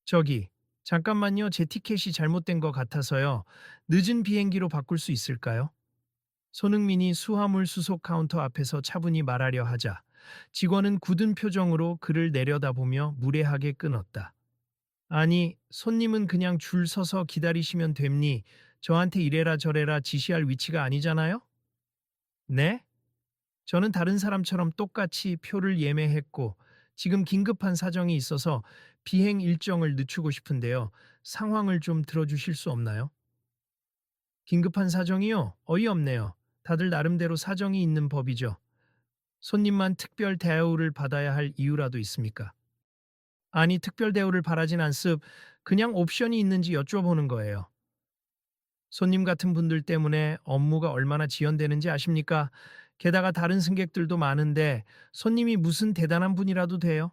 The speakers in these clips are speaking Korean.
저기, 잠깐만요. 제 티켓이 잘못된 것 같아서요. 늦은 비행기로 바꿀 수 있을까요? 손흥민이 수화물 수속 카운터 앞에서 차분히 말하려 하자 직원은 굳은 표정으로 그를 내려다보며 무례하게 끊었다. 아니, 손님은 그냥 줄 서서 기다리시면 됩니? 저한테 이래라 저래라 지시할 위치가 아니잖아요? 네? 저는 다른 사람처럼 똑같이 표를 예매했고 지금 긴급한 사정이 있어서 비행 일정을 늦추고 싶은데요. 상황을 좀 들어주실 수 없나요? 긴급한 사정이요? 어이없네요. 다들 나름대로 사정이 있는 법이죠. 손님만 특별 대우를 받아야 할 이유라도 있습니까? 아니, 특별 대우를 바라진 않습. 그냥 옵션이 있는지 여쭤보는 거예요. 손님 같은 분들 때문에 업무가 얼마나 지연되는지 아십니까? 게다가 다른 승객들도 많은데 손님이 무슨 대단한 분이라도 돼요?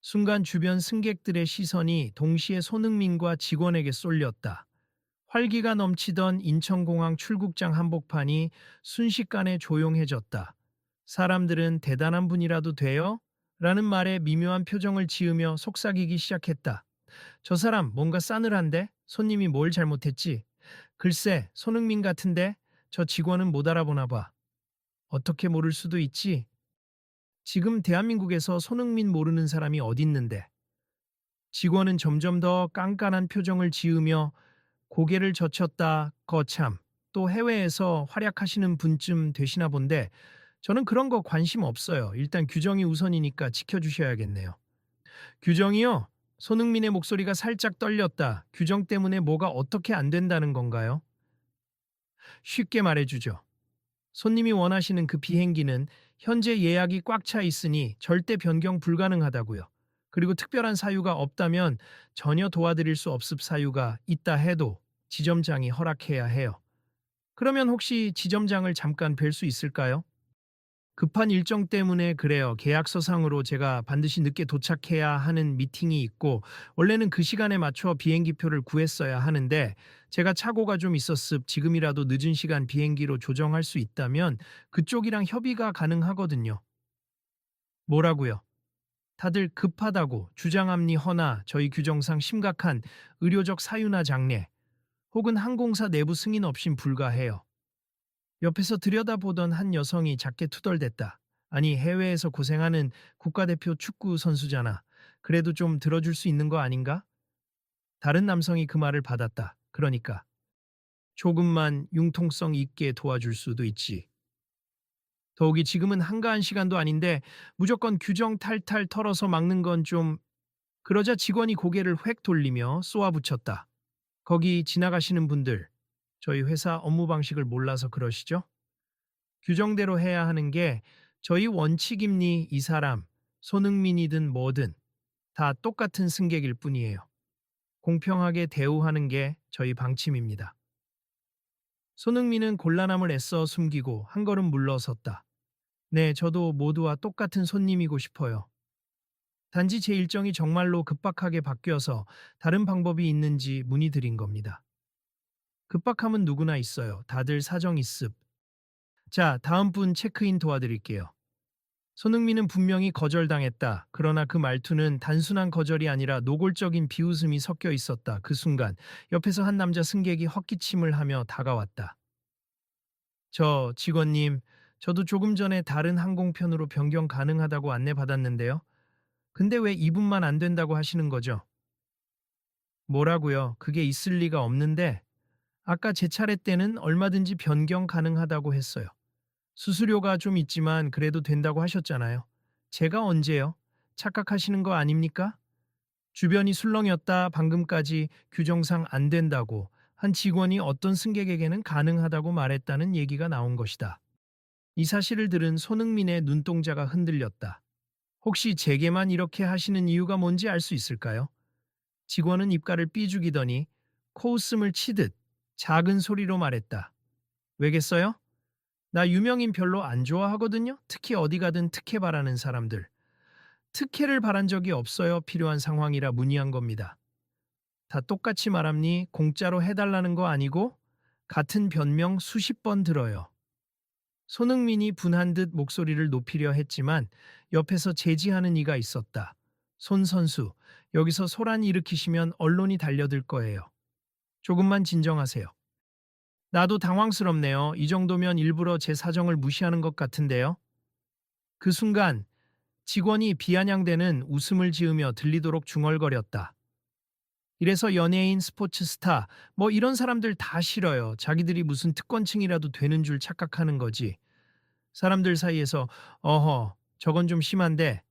순간 주변 승객들의 시선이 동시에 손흥민과 직원에게 쏠렸다. 활기가 넘치던 인천공항 출국장 한복판이 순식간에 조용해졌다. 사람들은 대단한 분이라도 돼요? 라는 말에 미묘한 표정을 지으며 속삭이기 시작했다. 저 사람 뭔가 싸늘한데? 손님이 뭘 잘못했지? 글쎄, 손흥민 같은데? 저 직원은 못 알아보나 봐. 어떻게 모를 수도 있지? 지금 대한민국에서 손흥민 모르는 사람이 어딨는데? 직원은 점점 더 깐깐한 표정을 지으며 고개를 젖혔다. 거참. 또 해외에서 활약하시는 분쯤 되시나 본데 저는 그런 거 관심 없어요. 일단 규정이 우선이니까 지켜주셔야겠네요. 규정이요? 손흥민의 목소리가 살짝 떨렸다. 규정 때문에 뭐가 어떻게 안 된다는 건가요? 쉽게 말해주죠. 손님이 원하시는 그 비행기는 현재 예약이 꽉 차 있으니 절대 변경 불가능하다고요. 그리고 특별한 사유가 없다면 전혀 도와드릴 수 없을 사유가 있다 해도 지점장이 허락해야 해요. 그러면 혹시 지점장을 잠깐 뵐 수 있을까요? 급한 일정 때문에 그래요. 계약서상으로 제가 반드시 늦게 도착해야 하는 미팅이 있고 원래는 그 시간에 맞춰 비행기표를 구했어야 하는데 제가 착오가 좀 있었습. 지금이라도 늦은 시간 비행기로 조정할 수 있다면 그쪽이랑 협의가 가능하거든요. 뭐라고요? 다들 급하다고 주장합니 허나 저희 규정상 심각한 의료적 사유나 장례 혹은 항공사 내부 승인 없인 불가해요. 옆에서 들여다보던 한 여성이 작게 투덜댔다. 아니, 해외에서 고생하는 국가대표 축구 선수잖아. 그래도 좀 들어줄 수 있는 거 아닌가? 다른 남성이 그 말을 받았다. 그러니까 조금만 융통성 있게 도와줄 수도 있지. 더욱이 지금은 한가한 시간도 아닌데 무조건 규정 탈탈 털어서 막는 건 좀... 그러자 직원이 고개를 획 돌리며 쏘아붙였다. 거기 지나가시는 분들, 저희 회사 업무 방식을 몰라서 그러시죠? 규정대로 해야 하는 게 저희 원칙입니. 이 사람 손흥민이든 뭐든 다 똑같은 승객일 뿐이에요. 공평하게 대우하는 게 저희 방침입니다. 손흥민은 곤란함을 애써 숨기고 한 걸음 물러섰다. 네, 저도 모두와 똑같은 손님이고 싶어요. 단지 제 일정이 정말로 급박하게 바뀌어서 다른 방법이 있는지 문의드린 겁니다. 급박함은 누구나 있어요. 다들 사정 있습. 자, 다음 분 체크인 도와드릴게요. 손흥민은 분명히 거절당했다. 그러나 그 말투는 단순한 거절이 아니라 노골적인 비웃음이 섞여 있었다. 그 순간 옆에서 한 남자 승객이 헛기침을 하며 다가왔다. 저 직원님, 저도 조금 전에 다른 항공편으로 변경 가능하다고 안내받았는데요. 근데 왜 이분만 안 된다고 하시는 거죠? 뭐라고요? 그게 있을 리가 없는데 아까 제 차례 때는 얼마든지 변경 가능하다고 했어요. 수수료가 좀 있지만 그래도 된다고 하셨잖아요. 제가 언제요? 착각하시는 거 아닙니까? 주변이 술렁였다. 방금까지 규정상 안 된다고 한 직원이 어떤 승객에게는 가능하다고 말했다는 얘기가 나온 것이다. 이 사실을 들은 손흥민의 눈동자가 흔들렸다. 혹시 제게만 이렇게 하시는 이유가 뭔지 알 수 있을까요? 직원은 입가를 삐죽이더니 코웃음을 치듯 작은 소리로 말했다. 왜겠어요? 나 유명인 별로 안 좋아하거든요. 특히 어디 가든 특혜 바라는 사람들. 특혜를 바란 적이 없어요. 필요한 상황이라 문의한 겁니다. 다 똑같이 말합니 공짜로 해달라는 거 아니고 같은 변명 수십 번 들어요. 손흥민이 분한 듯 목소리를 높이려 했지만 옆에서 제지하는 이가 있었다. 손 선수, 여기서 소란 일으키시면 언론이 달려들 거예요. 조금만 진정하세요. 나도 당황스럽네요. 이 정도면 일부러 제 사정을 무시하는 것 같은데요. 그 순간 직원이 비아냥대는 웃음을 지으며 들리도록 중얼거렸다. 이래서 연예인, 스포츠 스타, 뭐 이런 사람들 다 싫어요. 자기들이 무슨 특권층이라도 되는 줄 착각하는 거지. 사람들 사이에서 어허, 저건 좀 심한데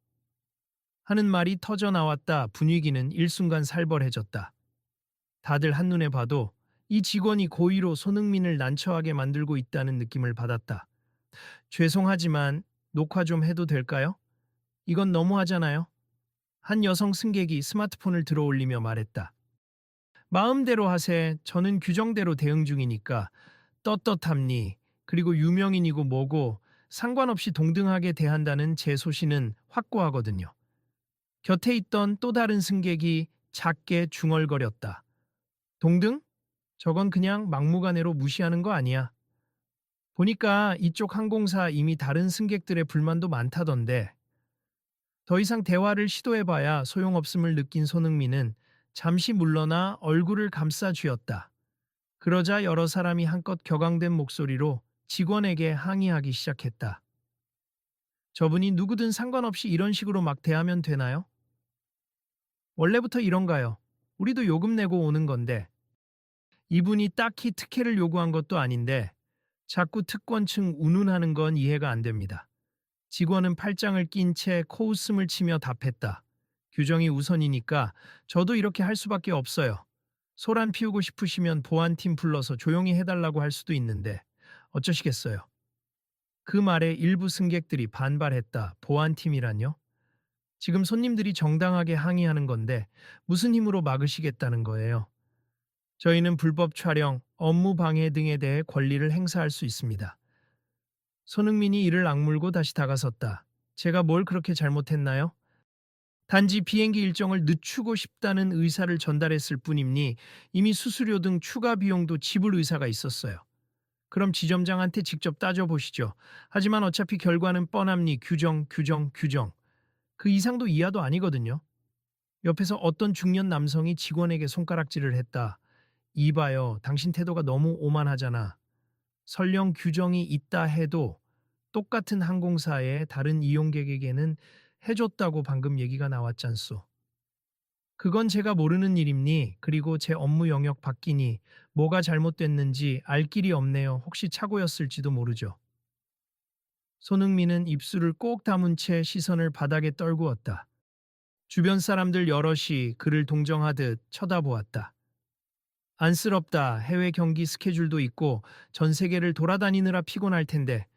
하는 말이 터져 나왔다. 분위기는 일순간 살벌해졌다. 다들 한눈에 봐도 이 직원이 고의로 손흥민을 난처하게 만들고 있다는 느낌을 받았다. 죄송하지만 녹화 좀 해도 될까요? 이건 너무하잖아요. 한 여성 승객이 스마트폰을 들어 올리며 말했다. 마음대로 하세. 저는 규정대로 대응 중이니까. 떳떳합니. 그리고 유명인이고 뭐고 상관없이 동등하게 대한다는 제 소신은 확고하거든요. 곁에 있던 또 다른 승객이 작게 중얼거렸다. 동등? 저건 그냥 막무가내로 무시하는 거 아니야. 보니까 이쪽 항공사 이미 다른 승객들의 불만도 많다던데. 더 이상 대화를 시도해봐야 소용없음을 느낀 손흥민은 잠시 물러나 얼굴을 감싸 쥐었다. 그러자 여러 사람이 한껏 격앙된 목소리로 직원에게 항의하기 시작했다. 저분이 누구든 상관없이 이런 식으로 막 대하면 되나요? 원래부터 이런가요? 우리도 요금 내고 오는 건데. 이분이 딱히 특혜를 요구한 것도 아닌데 자꾸 특권층 운운하는 건 이해가 안 됩니다. 직원은 팔짱을 낀 채 코웃음을 치며 답했다. 규정이 우선이니까 저도 이렇게 할 수밖에 없어요. 소란 피우고 싶으시면 보안팀 불러서 조용히 해달라고 할 수도 있는데 어쩌시겠어요. 그 말에 일부 승객들이 반발했다. 보안팀이란요? 지금 손님들이 정당하게 항의하는 건데 무슨 힘으로 막으시겠다는 거예요. 저희는 불법 촬영, 업무 방해 등에 대해 권리를 행사할 수 있습니다. 손흥민이 이를 악물고 다시 다가섰다. 제가 뭘 그렇게 잘못했나요? 단지 비행기 일정을 늦추고 싶다는 의사를 전달했을 뿐이니 이미 수수료 등 추가 비용도 지불 의사가 있었어요. 그럼 지점장한테 직접 따져보시죠. 하지만 어차피 결과는 뻔합니. 규정, 규정, 규정. 그 이상도 이하도 아니거든요. 옆에서 어떤 중년 남성이 직원에게 손가락질을 했다. 이봐요. 당신 태도가 너무 오만하잖아. 설령 규정이 있다 해도 똑같은 항공사의 다른 이용객에게는 해줬다고 방금 얘기가 나왔잖소. 그건 제가 모르는 일입니? 그리고 제 업무 영역 바뀌니 뭐가 잘못됐는지 알 길이 없네요. 혹시 착오였을지도 모르죠. 손흥민은 입술을 꼭 다문 채 시선을 바닥에 떨구었다. 주변 사람들 여럿이 그를 동정하듯 쳐다보았다. 안쓰럽다. 해외 경기 스케줄도 있고 전 세계를 돌아다니느라 피곤할 텐데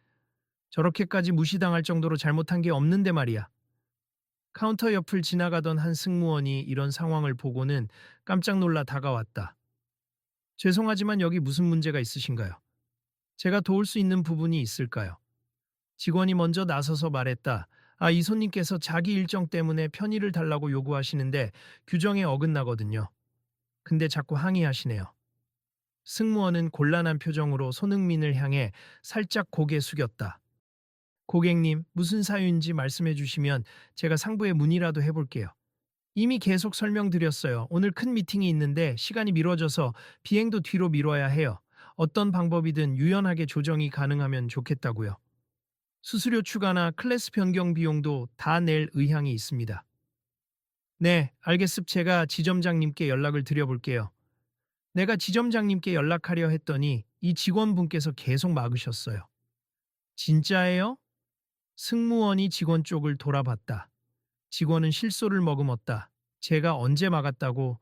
저렇게까지 무시당할 정도로 잘못한 게 없는데 말이야. 카운터 옆을 지나가던 한 승무원이 이런 상황을 보고는 깜짝 놀라 다가왔다. 죄송하지만 여기 무슨 문제가 있으신가요? 제가 도울 수 있는 부분이 있을까요? 직원이 먼저 나서서 말했다. 아, 이 손님께서 자기 일정 때문에 편의를 달라고 요구하시는데 규정에 어긋나거든요. 근데 자꾸 항의하시네요. 승무원은 곤란한 표정으로 손흥민을 향해 살짝 고개 숙였다. 고객님, 무슨 사유인지 말씀해 주시면 제가 상부에 문의라도 해볼게요. 이미 계속 설명드렸어요. 오늘 큰 미팅이 있는데 시간이 미뤄져서 비행도 뒤로 미뤄야 해요. 어떤 방법이든 유연하게 조정이 가능하면 좋겠다고요. 수수료 추가나 클래스 변경 비용도 다 낼 의향이 있습니다. 네, 알겠습니다. 제가 지점장님께 연락을 드려볼게요. 내가 지점장님께 연락하려 했더니 이 직원분께서 계속 막으셨어요. 진짜예요? 승무원이 직원 쪽을 돌아봤다. 직원은 실소를 머금었다. 제가 언제 막았다고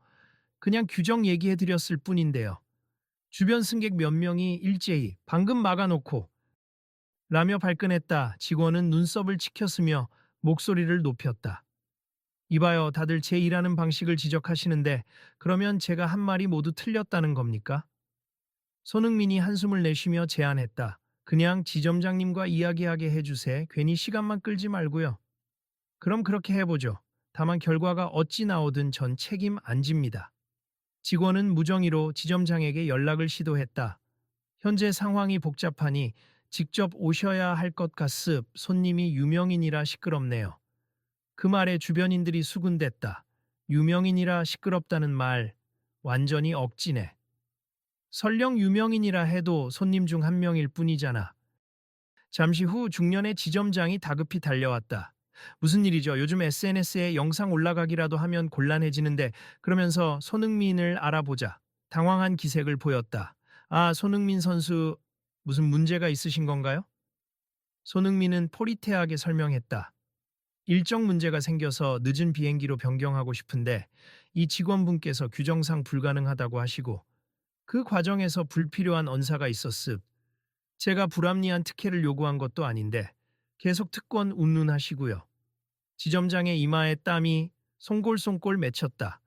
그냥 규정 얘기해드렸을 뿐인데요. 주변 승객 몇 명이 일제히 방금 막아놓고 라며 발끈했다. 직원은 눈썹을 치켰으며 목소리를 높였다. 이봐요, 다들 제 일하는 방식을 지적하시는데 그러면 제가 한 말이 모두 틀렸다는 겁니까? 손흥민이 한숨을 내쉬며 제안했다. 그냥 지점장님과 이야기하게 해주세. 괜히 시간만 끌지 말고요. 그럼 그렇게 해보죠. 다만 결과가 어찌 나오든 전 책임 안 집니다. 직원은 무정의로 지점장에게 연락을 시도했다. 현재 상황이 복잡하니 직접 오셔야 할 것 같습. 손님이 유명인이라 시끄럽네요. 그 말에 주변인들이 수군댔다. 유명인이라 시끄럽다는 말 완전히 억지네. 설령 유명인이라 해도 손님 중 한 명일 뿐이잖아. 잠시 후 중년의 지점장이 다급히 달려왔다. 무슨 일이죠? 요즘 SNS에 영상 올라가기라도 하면 곤란해지는데 그러면서 손흥민을 알아보자. 당황한 기색을 보였다. 아, 손흥민 선수 무슨 문제가 있으신 건가요? 손흥민은 포리테하게 설명했다. 일정 문제가 생겨서 늦은 비행기로 변경하고 싶은데 이 직원분께서 규정상 불가능하다고 하시고 그 과정에서 불필요한 언사가 있었습. 제가 불합리한 특혜를 요구한 것도 아닌데 계속 특권 운운하시고요. 지점장의 이마에 땀이 송골송골 맺혔다.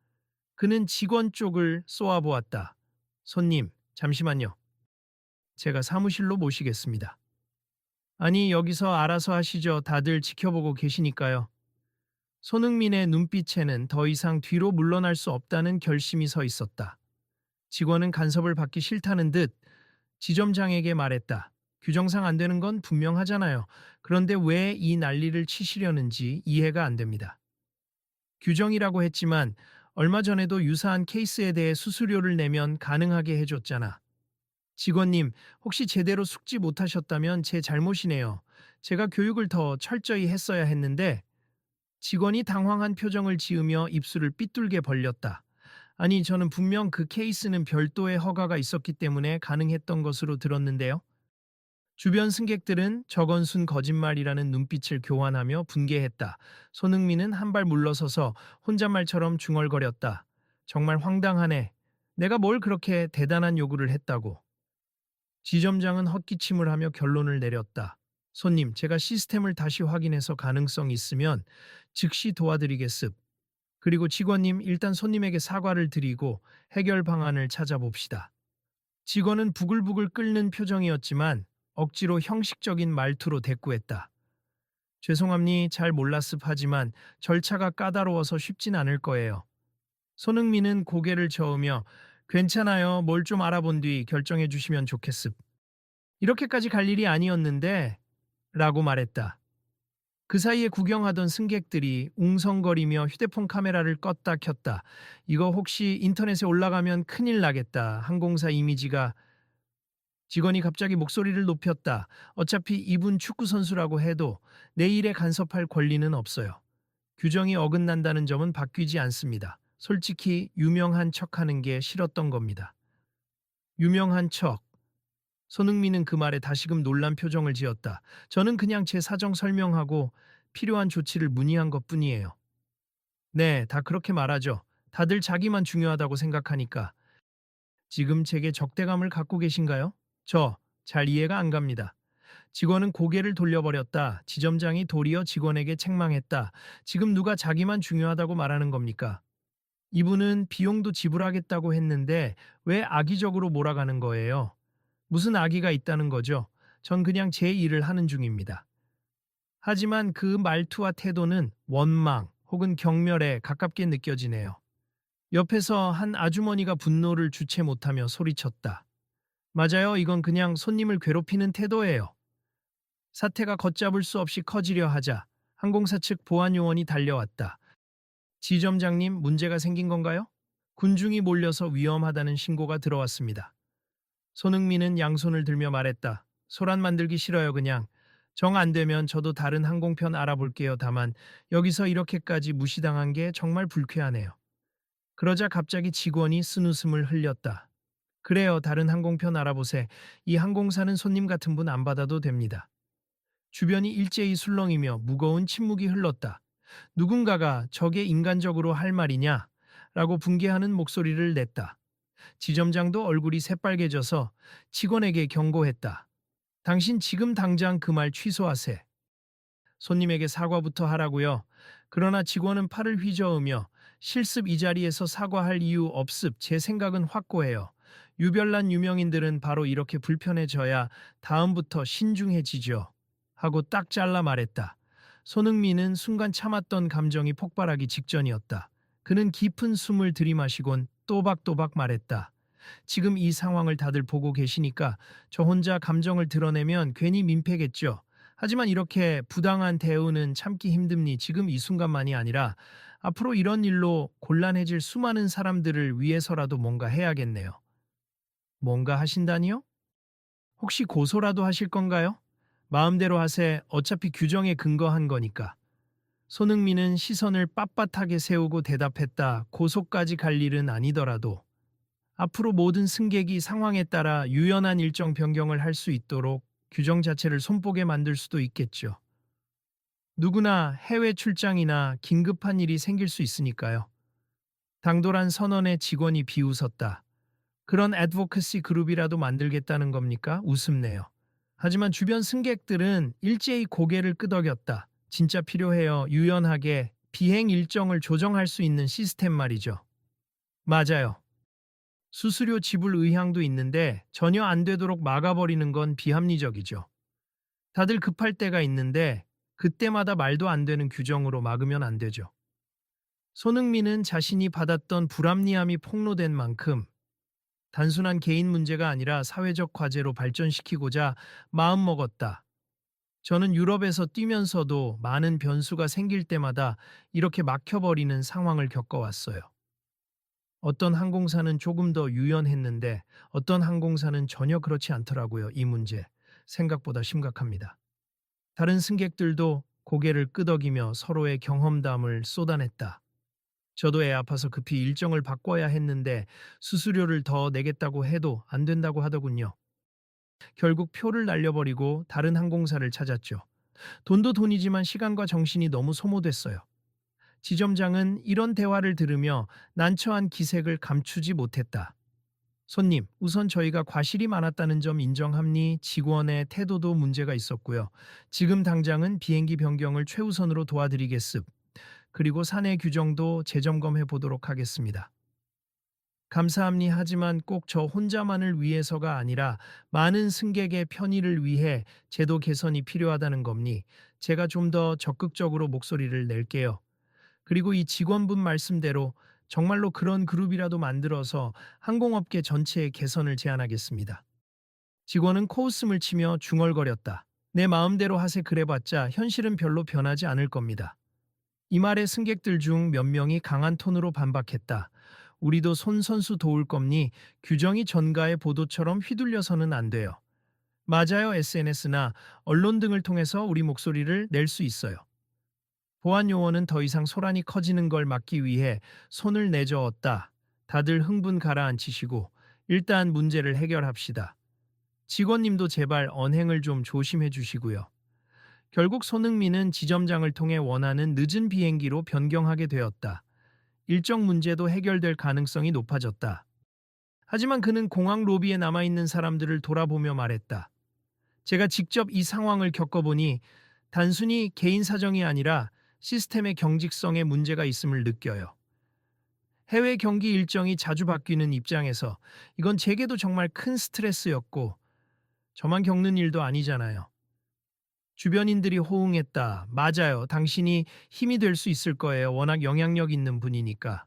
그는 직원 쪽을 쏘아보았다. 손님, 잠시만요. 제가 사무실로 모시겠습니다. 아니, 여기서 알아서 하시죠. 다들 지켜보고 계시니까요. 손흥민의 눈빛에는 더 이상 뒤로 물러날 수 없다는 결심이 서 있었다. 직원은 간섭을 받기 싫다는 듯 지점장에게 말했다. 규정상 안 되는 건 분명하잖아요. 그런데 왜 이 난리를 치시려는지 이해가 안 됩니다. 규정이라고 했지만 얼마 전에도 유사한 케이스에 대해 수수료를 내면 가능하게 해줬잖아. 직원님, 혹시 제대로 숙지 못하셨다면 제 잘못이네요. 제가 교육을 더 철저히 했어야 했는데 직원이 당황한 표정을 지으며 입술을 삐뚤게 벌렸다. 아니, 저는 분명 그 케이스는 별도의 허가가 있었기 때문에 가능했던 것으로 들었는데요. 주변 승객들은 저건 순 거짓말이라는 눈빛을 교환하며 분개했다. 손흥민은 한 발 물러서서 혼잣말처럼 중얼거렸다. 정말 황당하네. 내가 뭘 그렇게 대단한 요구를 했다고. 지점장은 헛기침을 하며 결론을 내렸다. 손님, 제가 시스템을 다시 확인해서 가능성 있으면 즉시 도와드리겠습. 그리고 직원님, 일단 손님에게 사과를 드리고 해결 방안을 찾아봅시다. 직원은 부글부글 끓는 표정이었지만 억지로 형식적인 말투로 대꾸했다. 죄송합니 잘 몰랐습 하지만 절차가 까다로워서 쉽진 않을 거예요. 손흥민은 고개를 저으며 괜찮아요. 뭘 좀 알아본 뒤 결정해 주시면 좋겠습. 이렇게까지 갈 일이 아니었는데 라고 말했다. 그 사이에 구경하던 승객들이 웅성거리며 휴대폰 카메라를 껐다 켰다. 이거 혹시 인터넷에 올라가면 큰일 나겠다. 항공사 이미지가. 직원이 갑자기 목소리를 높였다. 어차피 이분 축구선수라고 해도 내 일에 간섭할 권리는 없어요. 규정이 어긋난다는 점은 바뀌지 않습니다. 솔직히 유명한 척하는 게 싫었던 겁니다. 유명한 척. 손흥민은 그 말에 다시금 놀란 표정을 지었다. 저는 그냥 제 사정 설명하고 필요한 조치를 문의한 것뿐이에요. 네, 다 그렇게 말하죠. 다들 자기만 중요하다고 생각하니까. 지금 제게 적대감을 갖고 계신가요? 잘 이해가 안 갑니다. 직원은 고개를 돌려버렸다. 지점장이 도리어 직원에게 책망했다. 지금 누가 자기만 중요하다고 말하는 겁니까? 이분은 비용도 지불하겠다고 했는데 왜 악의적으로 몰아가는 거예요? 무슨 악의가 있다는 거죠? 전 그냥 제 일을 하는 중입니다. 하지만 그 말투와 태도는 원망 혹은 경멸에 가깝게 느껴지네요. 옆에서 한 아주머니가 분노를 주체 못하며 소리쳤다. 맞아요. 이건 그냥 손님을 괴롭히는 태도예요. 사태가 걷잡을 수 없이 커지려 하자 항공사 측 보안 요원이 달려왔다. 지점장님, 문제가 생긴 건가요? 군중이 몰려서 위험하다는 신고가 들어왔습니다. 손흥민은 양손을 들며 말했다. 소란 만들기 싫어요, 그냥. 정 안 되면 저도 다른 항공편 알아볼게요. 다만 여기서 이렇게까지 무시당한 게 정말 불쾌하네요. 그러자 갑자기 직원이 쓴웃음을 흘렸다. 그래요, 다른 항공편 알아보세. 이 항공사는 손님 같은 분 안 받아도 됩니다. 주변이 일제히 술렁이며 무거운 침묵이 흘렀다. 누군가가 저게 인간적으로 할 말이냐? 라고 분개하는 목소리를 냈다. 지점장도 얼굴이 새빨개져서 직원에게 경고했다. 당신 지금 당장 그 말 취소하세. 손님에게 사과부터 하라고요. 그러나 직원은 팔을 휘저으며 실습 이 자리에서 사과할 이유 없습. 제 생각은 확고해요. 유별난 유명인들은 바로 이렇게 불편해져야 다음부터 신중해지죠. 하고 딱 잘라 말했다. 손흥민은 순간 참았던 감정이 폭발하기 직전이었다. 그는 깊은 숨을 들이마시곤 또박또박 말했다. 지금 이 상황을 다들 보고 계시니까 저 혼자 감정을 드러내면 괜히 민폐겠죠. 하지만 이렇게 부당한 대우는 참기 힘듭니. 지금 이 순간만이 아니라 앞으로 이런 일로 곤란해질 수많은 사람들을 위해서라도 뭔가 해야겠네요. 뭔가 하신다니요? 혹시 고소라도 하실 건가요? 마음대로 하세. 어차피 규정에 근거한 거니까. 손흥민은 시선을 빳빳하게 세우고 대답했다. 고소까지 갈 일은 아니더라도 앞으로 모든 승객이 상황에 따라 유연한 일정 변경을 할 수 있도록 규정 자체를 손보게 만들 수도 있겠죠. 누구나 해외 출장이나 긴급한 일이 생길 수 있으니까요. 당돌한 선언에 직원이 비웃었다. 그런 애드보커시 그룹이라도 만들겠다는 겁니까? 웃음네요. 하지만 주변 승객들은 일제히 고개를 끄덕였다. 진짜 필요해요. 유연하게 비행 일정을 조정할 수 있는 시스템 말이죠. 맞아요. 수수료 지불 의향도 있는데 전혀 안 되도록 막아버리는 건 비합리적이죠. 다들 급할 때가 있는데 그때마다 말도 안 되는 규정으로 막으면 안 되죠. 손흥민은 자신이 받았던 불합리함이 폭로된 만큼 단순한 개인 문제가 아니라 사회적 과제로 발전시키고자 마음먹었다. 저는 유럽에서 뛰면서도 많은 변수가 생길 때마다 이렇게 막혀버리는 상황을 겪어왔어요. 어떤 항공사는 조금 더 유연했는데 어떤 항공사는 전혀 그렇지 않더라고요. 이 문제 생각보다 심각합니다. 다른 승객들도 고개를 끄덕이며 서로의 경험담을 쏟아냈다. 저도 애 아파서 급히 일정을 바꿔야 했는데 수수료를 더 내겠다고 해도 안 된다고 하더군요. 결국 표를 날려버리고 다른 항공사를 찾았죠. 돈도 돈이지만 시간과 정신이 너무 소모됐어요. 지점장은 이런 대화를 들으며 난처한 기색을 감추지 못했다. 손님, 우선 저희가 과실이 많았다는 점 인정합니? 직원의 태도도 문제가 있었고요. 지금 당장은 비행기 변경을 최우선으로 도와드리겠습. 그리고 사내 규정도 재점검해 보도록 하겠습니다. 감사합니 하지만 꼭 저 혼자만을 위해서가 아니라 많은 승객의 편의를 위해 제도 개선이 필요하다는 겁니. 제가 좀 더 적극적으로 목소리를 낼게요. 그리고 이 직원분 말씀대로 정말로 그런 그룹이라도 만들어서 항공업계 전체의 개선을 제안하겠습니다. 직원은 코웃음을 치며 중얼거렸다. 내 마음대로 하세 그래봤자 현실은 별로 변하지 않을 겁니다. 이 말에 승객들 중 몇 명이 강한 톤으로 반박했다. 우리도 손선수 도울 겁니 규정이 전가의 보도처럼 휘둘려서는 안 돼요. 맞아요. SNS나 언론 등을 통해서 우리 목소리를 낼 수 있어요. 보안 요원은 더 이상 소란이 커지는 걸 막기 위해 손을 내저었다. 다들 흥분 가라앉히시고 일단 문제를 해결합시다. 직원님도 제발 언행을 좀 조심해 주시고요. 결국 손흥민은 지점장을 통해 원하는 늦은 비행기로 변경하게 되었다. 일정 문제도 해결될 가능성이 높아졌다. 하지만 그는 공항 로비에 남아있는 사람들을 돌아보며 말했다. 제가 직접 이 상황을 겪어보니 단순히 개인 사정이 아니라 시스템의 경직성에 문제가 있음을 느껴요. 해외 경기 일정이 자주 바뀌는 입장에서 이건 제게도 정말 큰 스트레스였고 저만 겪는 일도 아니잖아요. 주변인들이 호응했다. 맞아요. 당신이 힘이 될 수 있을 거예요. 워낙 영향력 있는 분이니까.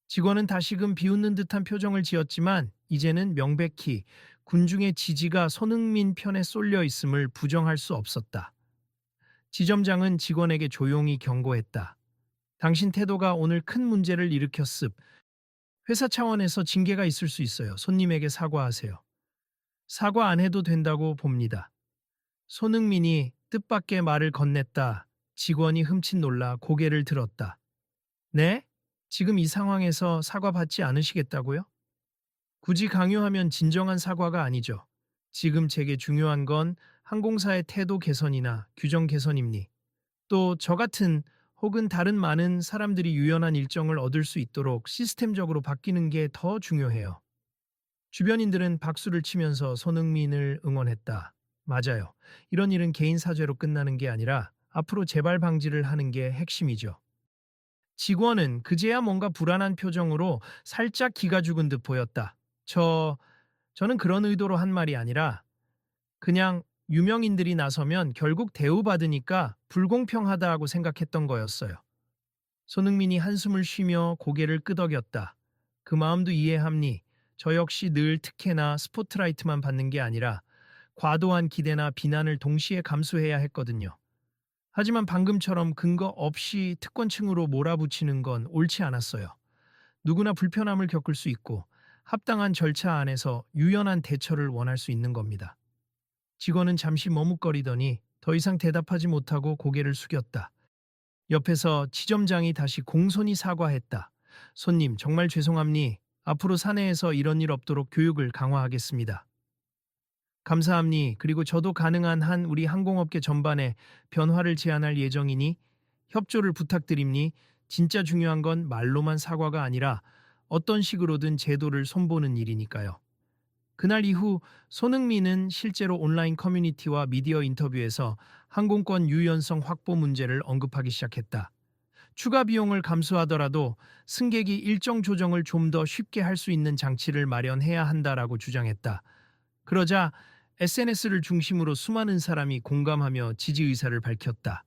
직원은 다시금 비웃는 듯한 표정을 지었지만 이제는 명백히 군중의 지지가 손흥민 편에 쏠려 있음을 부정할 수 없었다. 지점장은 직원에게 조용히 경고했다. 당신 태도가 오늘 큰 문제를 일으켰습. 회사 차원에서 징계가 있을 수 있어요. 손님에게 사과하세요. 사과 안 해도 된다고 봅니다. 손흥민이 뜻밖의 말을 건넸다. 직원이 흠칫 놀라 고개를 들었다. 네? 지금 이 상황에서 사과받지 않으시겠다고요? 굳이 강요하면 진정한 사과가 아니죠. 지금 제게 중요한 건 항공사의 태도 개선이나 규정 개선입니. 또 저 같은 혹은 다른 많은 사람들이 유연한 일정을 얻을 수 있도록 시스템적으로 바뀌는 게 더 중요해요. 주변인들은 박수를 치면서 손흥민을 응원했다. 맞아요. 이런 일은 개인 사죄로 끝나는 게 아니라 앞으로 재발 방지를 하는 게 핵심이죠. 직원은 그제야 뭔가 불안한 표정으로 살짝 기가 죽은 듯 보였다. 저는 그런 의도로 한 말이 아니라 그냥 유명인들이 나서면 결국 대우받으니까 불공평하다고 생각했던 거였어요. 손흥민이 한숨을 쉬며 고개를 끄덕였다. 그 마음도 이해합니. 저 역시 늘 특혜나 스포트라이트만 받는 게 아니라 과도한 기대나 비난을 동시에 감수해야 했거든요. 하지만 방금처럼 근거 없이 특권층으로 몰아붙이는 건 옳지 않았어요. 누구나 불편함을 겪을 수 있고 합당한 절차 안에서 유연한 대처를 원할 수 있는 겁니다. 직원은 잠시 머뭇거리더니 더 이상 대답하지 못하고 고개를 숙였다. 옆에서 지점장이 다시 공손히 사과했다. 손님, 정말 죄송합니. 앞으로 사내에서 이런 일 없도록 교육을 강화하겠습니다. 감사합니. 그리고 저도 가능한 한 우리 항공업계 전반에 변화를 제안할 예정이니 협조를 부탁드립니. 진짜 중요한 건 말로만 사과가 아니라 어떤 식으로든 제도를 손보는 일이니까요. 그날 이후 손흥민은 실제로 온라인 커뮤니티와 미디어 인터뷰에서 항공권 유연성 확보 문제를 언급하기 시작했다. 추가 비용을 감수하더라도 승객이 일정 조정을 좀 더 쉽게 할 수 있는 장치를 마련해야 한다라고 주장했다. 그러자 SNS를 중심으로 수많은 사람이 공감하며 지지 의사를 밝혔다.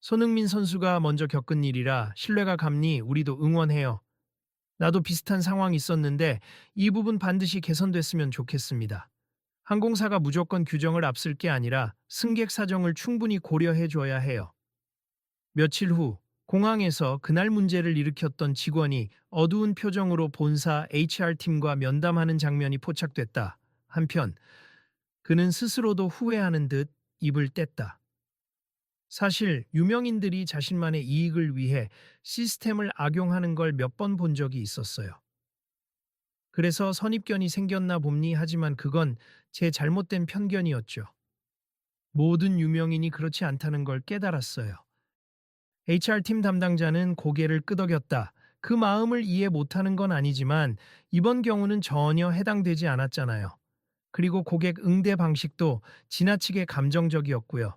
손흥민 선수가 먼저 겪은 일이라 신뢰가 갑니 우리도 응원해요. 나도 비슷한 상황이 있었는데 이 부분 반드시 개선됐으면 좋겠습니다. 항공사가 무조건 규정을 앞설 게 아니라 승객 사정을 충분히 고려해 줘야 해요. 며칠 후 공항에서 그날 문제를 일으켰던 직원이 어두운 표정으로 본사 HR팀과 면담하는 장면이 포착됐다. 한편 그는 스스로도 후회하는 듯 입을 뗐다. 사실 유명인들이 자신만의 이익을 위해 시스템을 악용하는 걸 몇 번 본 적이 있었어요. 그래서 선입견이 생겼나 봅니 하지만 그건 제 잘못된 편견이었죠. 모든 유명인이 그렇지 않다는 걸 깨달았어요. HR팀 담당자는 고개를 끄덕였다. 그 마음을 이해 못하는 건 아니지만 이번 경우는 전혀 해당되지 않았잖아요. 그리고 고객 응대 방식도 지나치게 감정적이었고요.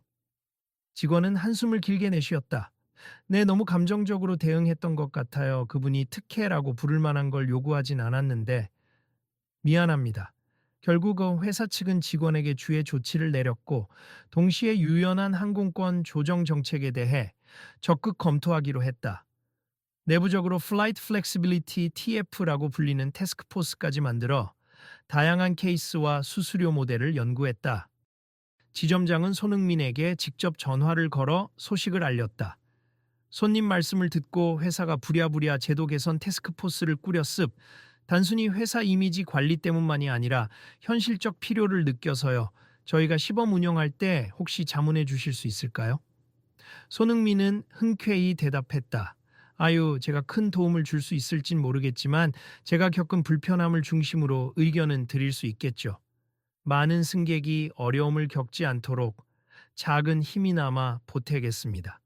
직원은 한숨을 길게 내쉬었다. 네, 너무 감정적으로 대응했던 것 같아요. 그분이 특혜라고 부를 만한 걸 요구하진 않았는데 미안합니다. 결국 회사 측은 직원에게 주의 조치를 내렸고 동시에 유연한 항공권 조정 정책에 대해 적극 검토하기로 했다. 내부적으로 Flight Flexibility TF라고 불리는 태스크포스까지 만들어 다양한 케이스와 수수료 모델을 연구했다. 지점장은 손흥민에게 직접 전화를 걸어 소식을 알렸다. 손님 말씀을 듣고 회사가 부랴부랴 제도 개선 태스크포스를 꾸렸습. 단순히 회사 이미지 관리 때문만이 아니라 현실적 필요를 느껴서요. 저희가 시범 운영할 때 혹시 자문해 주실 수 있을까요? 손흥민은 흔쾌히 대답했다. 아유, 제가 큰 도움을 줄 수 있을진 모르겠지만 제가 겪은 불편함을 중심으로 의견은 드릴 수 있겠죠. 많은 승객이 어려움을 겪지 않도록 작은 힘이나마 보태겠습니다.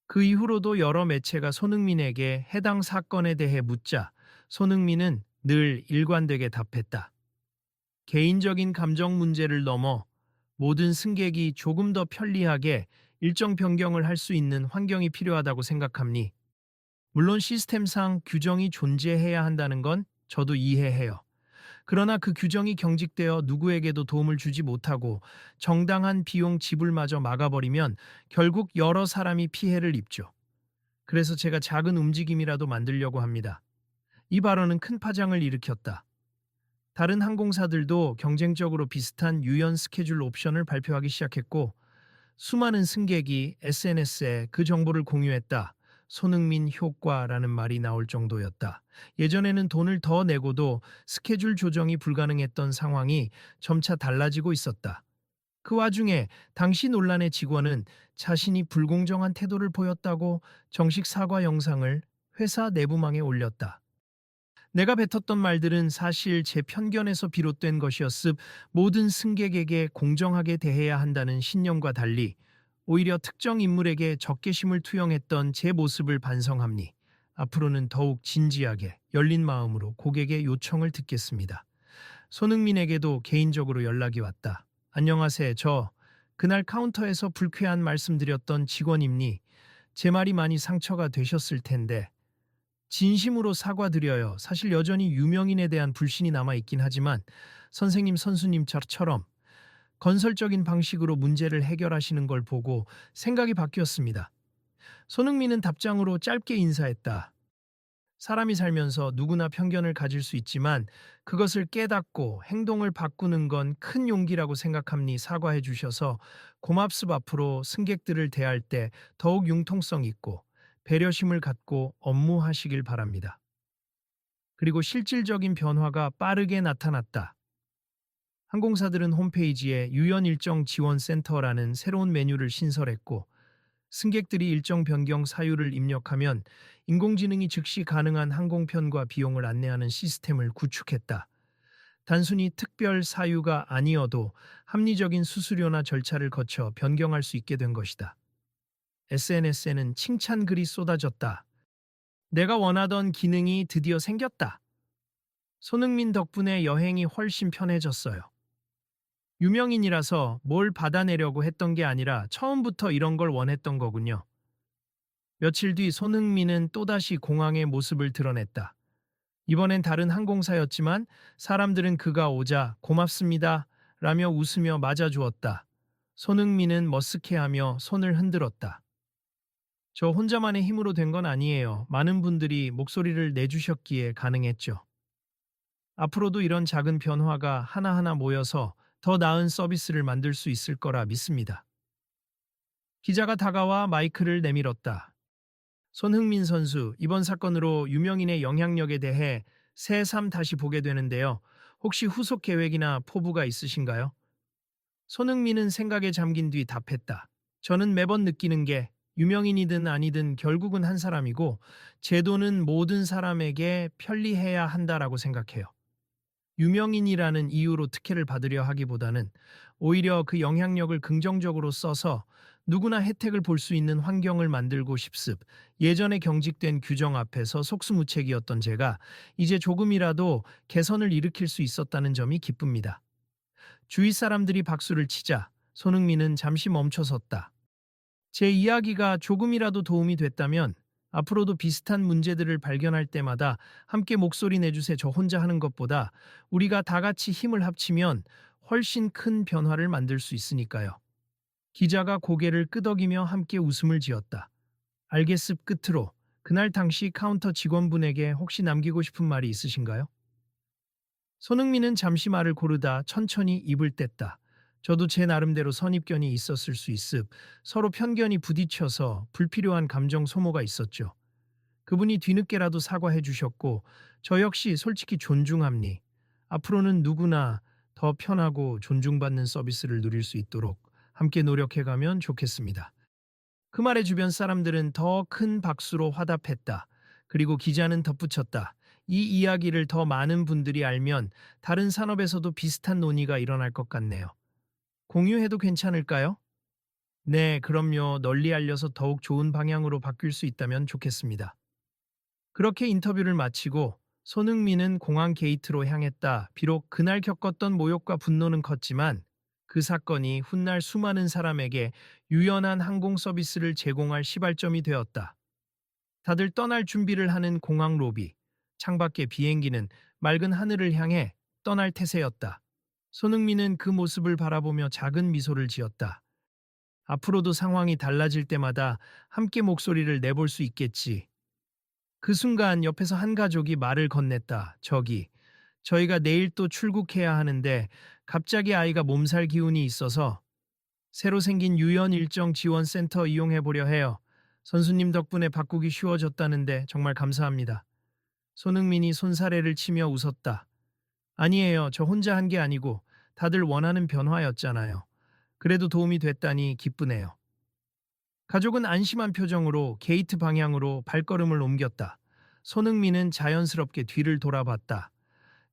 그 이후로도 여러 매체가 손흥민에게 해당 사건에 대해 묻자 손흥민은 늘 일관되게 답했다. 개인적인 감정 문제를 넘어 모든 승객이 조금 더 편리하게 일정 변경을 할 수 있는 환경이 필요하다고 생각합니. 물론 시스템상 규정이 존재해야 한다는 건 저도 이해해요. 그러나 그 규정이 경직되어 누구에게도 도움을 주지 못하고 정당한 비용 지불마저 막아버리면 결국 여러 사람이 피해를 입죠. 그래서 제가 작은 움직임이라도 만들려고 합니다. 이 발언은 큰 파장을 일으켰다. 다른 항공사들도 경쟁적으로 비슷한 유연 스케줄 옵션을 발표하기 시작했고 수많은 승객이 SNS에 그 정보를 공유했다. 손흥민 효과라는 말이 나올 정도였다. 예전에는 돈을 더 내고도 스케줄 조정이 불가능했던 상황이 점차 달라지고 있었다. 그 와중에 당시 논란의 직원은 자신이 불공정한 태도를 보였다고 정식 사과 영상을 회사 내부망에 올렸다. 내가 뱉었던 말들은 사실 제 편견에서 비롯된 것이었습. 모든 승객에게 공정하게 대해야 한다는 신념과 달리 오히려 특정 인물에게 적개심을 투영했던 제 모습을 반성합니. 앞으로는 더욱 진지하게 열린 마음으로 고객의 요청을 듣겠습니다. 손흥민에게도 개인적으로 연락이 왔다. 안녕하세요. 저 그날 카운터에서 불쾌한 말씀드렸던 직원입니. 제 말이 많이 상처가 되셨을 텐데 진심으로 사과드려요. 사실 여전히 유명인에 대한 불신이 남아있긴 하지만 선생님 선수님처럼 건설적인 방식으로 문제를 해결하시는 걸 보고 생각이 바뀌었습니다. 손흥민은 답장으로 짧게 인사했다. 사람이 살면서 누구나 편견을 가질 수 있지만 그것을 깨닫고 행동을 바꾸는 건 큰 용기라고 생각합니 사과해 주셔서 고맙습 앞으로 승객들을 대할 때 더욱 융통성 있고 배려심을 갖고 업무하시길 바랍니다. 그리고 실질적인 변화가 빠르게 나타났다. 항공사들은 홈페이지에 유연 일정 지원 센터라는 새로운 메뉴를 신설했고 승객들이 일정 변경 사유를 입력하면 인공지능이 즉시 가능한 항공편과 비용을 안내하는 시스템을 구축했다. 단순히 특별 사유가 아니어도 합리적인 수수료나 절차를 거쳐 변경할 수 있게 된 것이다. SNS에는 칭찬 글이 쏟아졌다. 내가 원하던 기능이 드디어 생겼다. 손흥민 덕분에 여행이 훨씬 편해졌어요. 유명인이라서 뭘 받아내려고 했던 게 아니라 처음부터 이런 걸 원했던 거군요. 며칠 뒤 손흥민은 또다시 공항의 모습을 드러냈다. 이번엔 다른 항공사였지만 사람들은 그가 오자 고맙습니다 라며 웃으며 맞아주었다. 손흥민은 머쓱해하며 손을 흔들었다. 저 혼자만의 힘으로 된 건 아니에요. 많은 분들이 목소리를 내주셨기에 가능했죠. 앞으로도 이런 작은 변화가 하나하나 모여서 더 나은 서비스를 만들 수 있을 거라 믿습니다. 기자가 다가와 마이크를 내밀었다. 손흥민 선수, 이번 사건으로 유명인의 영향력에 대해 새삼 다시 보게 되는데요. 혹시 후속 계획이나 포부가 있으신가요? 손흥민은 생각에 잠긴 뒤 답했다. 저는 매번 느끼는 게 유명인이든 아니든 결국은 한 사람이고 제도는 모든 사람에게 편리해야 한다라고 생각해요. 유명인이라는 이유로 특혜를 받으려 하기보다는 오히려 그 영향력을 긍정적으로 써서 누구나 혜택을 볼 수 있는 환경을 만들고 싶습. 예전에 경직된 규정 앞에서 속수무책이었던 제가 이제 조금이라도 개선을 일으킬 수 있었다는 점이 기쁩니다. 주위 사람들이 박수를 치자 손흥민은 잠시 멈춰섰다. 제 이야기가 조금이라도 도움이 됐다면 앞으로도 비슷한 문제들을 발견할 때마다 함께 목소리 내주세. 저 혼자 하는 것보다 우리가 다 같이 힘을 합치면 훨씬 큰 변화를 만들 수 있으니까요. 기자가 고개를 끄덕이며 함께 웃음을 지었다. 알겠습. 끝으로 그날 당시 카운터 직원분에게 혹시 남기고 싶은 말이 있으신가요? 손흥민은 잠시 말을 고르다 천천히 입을 뗐다. 저도 제 나름대로 선입견이 있었을 수 있습. 서로 편견이 부딪혀서 불필요한 감정 소모가 있었죠. 그분이 뒤늦게라도 사과해 주셨고 저 역시 솔직히 존중합니. 앞으로는 누구나 더 편하고 존중받는 서비스를 누릴 수 있도록 함께 노력해가면 좋겠습니다. 그 말에 주변 사람들은 더 큰 박수로 화답했다. 그리고 기자는 덧붙였다. 이 이야기를 더 많은 분들이 알면 다른 산업에서도 비슷한 논의가 일어날 것 같네요. 공유해도 괜찮을까요? 네, 그럼요. 널리 알려서 더욱 좋은 방향으로 바뀔 수 있다면 좋겠습니다. 그렇게 인터뷰를 마치고 손흥민은 공항 게이트로 향했다. 비록 그날 겪었던 모욕과 분노는 컸지만 그 사건이 훗날 수많은 사람에게 유연한 항공 서비스를 제공할 시발점이 되었다. 다들 떠날 준비를 하는 공항 로비. 창밖의 비행기는 맑은 하늘을 향해 떠날 태세였다. 손흥민은 그 모습을 바라보며 작은 미소를 지었다. 앞으로도 상황이 달라질 때마다 함께 목소리를 내볼 수 있겠지. 그 순간 옆에서 한 가족이 말을 건넸다. 저희가 내일 또 출국해야 하는데 갑자기 아이가 몸살 기운이 있어서 새로 생긴 유연 일정 지원 센터 이용해 보려 해요. 선수님 덕분에 바꾸기 쉬워졌다는데 정말 감사합니다. 손흥민이 손사래를 치며 웃었다. 아니에요. 저 혼자 한 게 아니고 다들 원하는 변화였잖아요. 그래도 도움이 됐다니 기쁘네요. 가족은 안심한 표정으로 게이트 방향으로 발걸음을 옮겼다. 손흥민은 자연스럽게 뒤를 돌아봤다.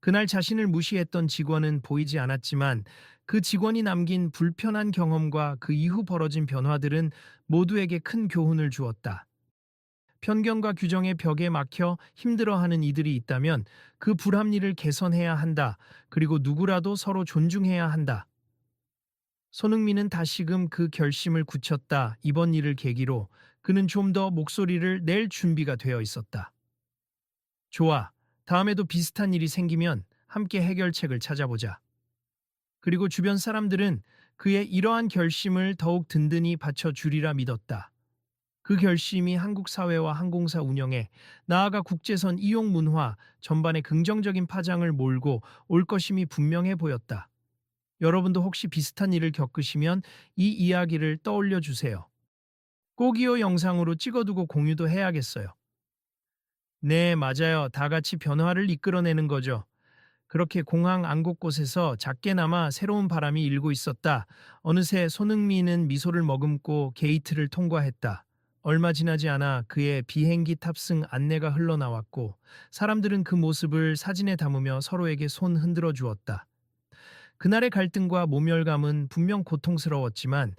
그날 자신을 무시했던 직원은 보이지 않았지만 그 직원이 남긴 불편한 경험과 그 이후 벌어진 변화들은 모두에게 큰 교훈을 주었다. 편견과 규정의 벽에 막혀 힘들어하는 이들이 있다면 그 불합리를 개선해야 한다. 그리고 누구라도 서로 존중해야 한다. 손흥민은 다시금 그 결심을 굳혔다. 이번 일을 계기로 그는 좀 더 목소리를 낼 준비가 되어 있었다. 좋아. 다음에도 비슷한 일이 생기면 함께 해결책을 찾아보자. 그리고 주변 사람들은 그의 이러한 결심을 더욱 든든히 받쳐주리라 믿었다. 그 결심이 한국 사회와 항공사 운영에 나아가 국제선 이용 문화 전반에 긍정적인 파장을 몰고 올 것임이 분명해 보였다. 여러분도 혹시 비슷한 일을 겪으시면 이 이야기를 떠올려 주세요. 꼭이요 영상으로 찍어두고 공유도 해야겠어요. 네, 맞아요. 다 같이 변화를 이끌어내는 거죠. 그렇게 공항 안 곳곳에서 작게나마 새로운 바람이 일고 있었다. 어느새 손흥민은 미소를 머금고 게이트를 통과했다. 얼마 지나지 않아 그의 비행기 탑승 안내가 흘러나왔고 사람들은 그 모습을 사진에 담으며 서로에게 손 흔들어 주었다. 그날의 갈등과 모멸감은 분명 고통스러웠지만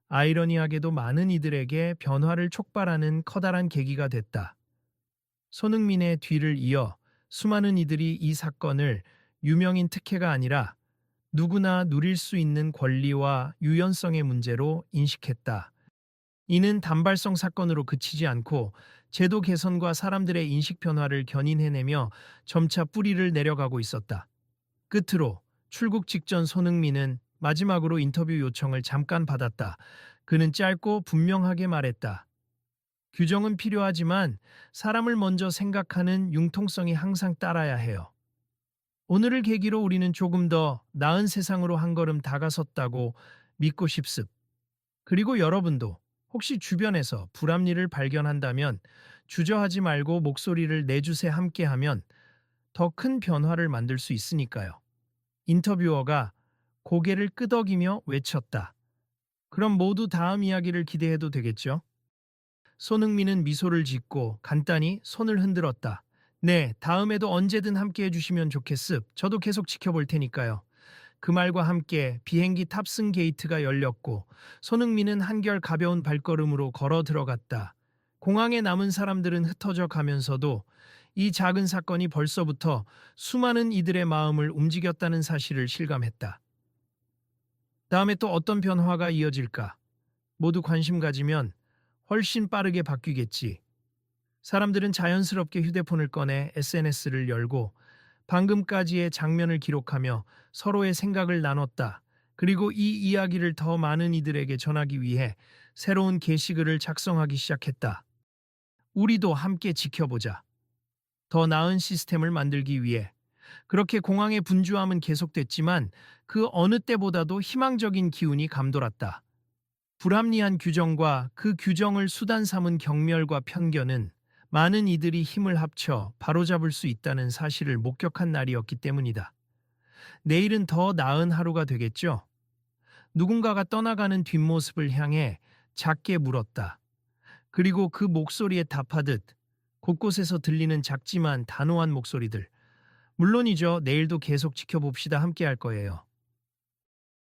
아이러니하게도 많은 이들에게 변화를 촉발하는 커다란 계기가 됐다. 손흥민의 뒤를 이어 수많은 이들이 이 사건을 유명인 특혜가 아니라 누구나 누릴 수 있는 권리와 유연성의 문제로 인식했다. 이는 단발성 사건으로 그치지 않고 제도 개선과 사람들의 인식 변화를 견인해내며 점차 뿌리를 내려가고 있었다. 끝으로 출국 직전 손흥민은 마지막으로 인터뷰 요청을 잠깐 받았다. 그는 짧고 분명하게 말했다. 규정은 필요하지만 사람을 먼저 생각하는 융통성이 항상 따라야 해요. 오늘을 계기로 우리는 조금 더 나은 세상으로 한 걸음 다가섰다고 믿고 싶습. 그리고 여러분도 혹시 주변에서 불합리를 발견한다면 주저하지 말고 목소리를 내주세 함께하면 더 큰 변화를 만들 수 있으니까요. 인터뷰어가 고개를 끄덕이며 외쳤다. 그럼 모두 다음 이야기를 기대해도 되겠죠? 손흥민은 미소를 짓고 간단히 손을 흔들었다. 네, 다음에도 언제든 함께 해주시면 좋겠습. 저도 계속 지켜볼 테니까요. 그 말과 함께 비행기 탑승 게이트가 열렸고 손흥민은 한결 가벼운 발걸음으로 걸어 들어갔다. 공항에 남은 사람들은 흩어져 가면서도 이 작은 사건이 벌써부터 수많은 이들의 마음을 움직였다는 사실을 실감했다. 다음에 또 어떤 변화가 이어질까? 모두 관심 가지면 훨씬 빠르게 바뀌겠지. 사람들은 자연스럽게 휴대폰을 꺼내 SNS를 열고 방금까지의 장면을 기록하며 서로의 생각을 나눴다. 그리고 이 이야기를 더 많은 이들에게 전하기 위해 새로운 게시글을 작성하기 시작했다. 우리도 함께 지켜보자. 더 나은 시스템을 만들기 위해. 그렇게 공항의 분주함은 계속됐지만 그 어느 때보다도 희망적인 기운이 감돌았다. 불합리한 규정과 그 규정을 수단 삼은 경멸과 편견은 많은 이들이 힘을 합쳐 바로잡을 수 있다는 사실을 목격한 날이었기 때문이다. 내일은 더 나은 하루가 되겠죠? 누군가가 떠나가는 뒷모습을 향해 작게 물었다. 그리고 그 목소리에 답하듯 곳곳에서 들리는 작지만 단호한 목소리들. 물론이죠. 내일도 계속 지켜봅시다. 함께 할 거예요.